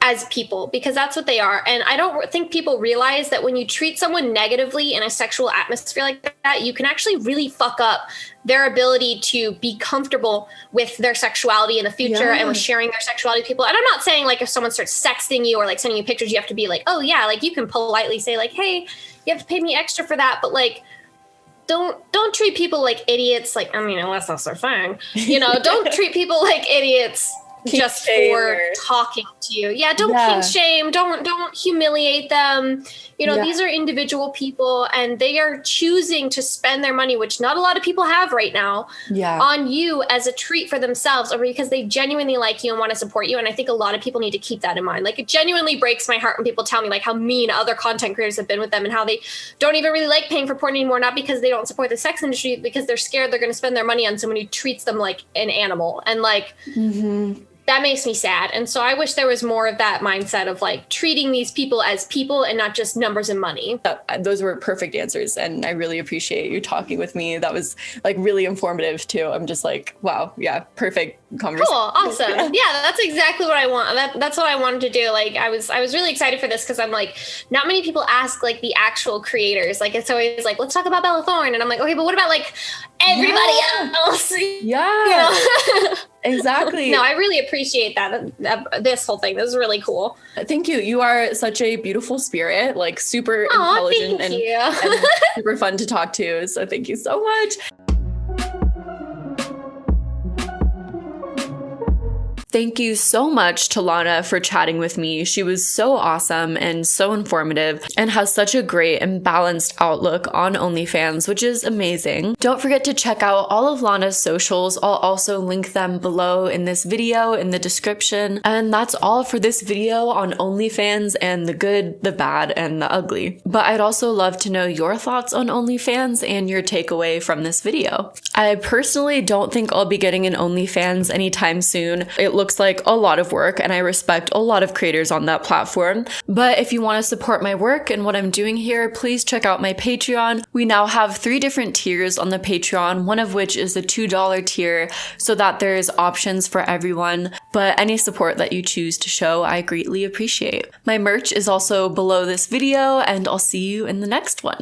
as people, because that's what they are. And I don't think people realize that when you treat someone negatively in a sexual atmosphere like that, you can actually really fuck up their ability to be comfortable with their sexuality in the future and with sharing their sexuality with people. And I'm not saying like, if someone starts sexting you or like sending you pictures, you have to be like, oh yeah, like, you can politely say like, hey, you have to pay me extra for that. But like, don't treat people like idiots. Like, I mean, unless that's their thing, you know, don't treat people like idiots just for talking to you. Yeah, don't kink shame. Don't humiliate them. You know, these are individual people, and they are choosing to spend their money, which not a lot of people have right now, on you as a treat for themselves, or because they genuinely like you and want to support you. And I think a lot of people need to keep that in mind. Like, it genuinely breaks my heart when people tell me like how mean other content creators have been with them, and how they don't even really like paying for porn anymore, not because they don't support the sex industry, because they're scared they're going to spend their money on someone who treats them like an animal. And like, that makes me sad. And so I wish there was more of that mindset of like treating these people as people and not just numbers and money. Those were perfect answers. And I really appreciate you talking with me. That was like really informative too. I'm just like, wow. Yeah. Perfect conversation. Cool. Awesome. Yeah, that's exactly what I want. That's what I wanted to do. Like I was really excited for this because I'm like, not many people ask like the actual creators. Like it's always like, let's talk about Bella Thorne. And I'm like, okay, but what about like everybody else? Yeah. You know? Exactly. No, I really appreciate this whole thing. This is really cool. Thank you. You are such a beautiful spirit, like super intelligent and super fun to talk to. So thank you so much. Thank you so much to Lana for chatting with me. She was so awesome and so informative and has such a great and balanced outlook on OnlyFans, which is amazing. Don't forget to check out all of Lana's socials. I'll also link them below in this video in the description. And that's all for this video on OnlyFans and the good, the bad, and the ugly. But I'd also love to know your thoughts on OnlyFans and your takeaway from this video. I personally don't think I'll be getting an OnlyFans anytime soon. It looks like a lot of work and I respect a lot of creators on that platform. But if you want to support my work and what I'm doing here, please check out my Patreon. We now have 3 different tiers on the Patreon, one of which is the $2 tier, so that there's options for everyone. But any support that you choose to show, I greatly appreciate. My merch is also below this video and I'll see you in the next one.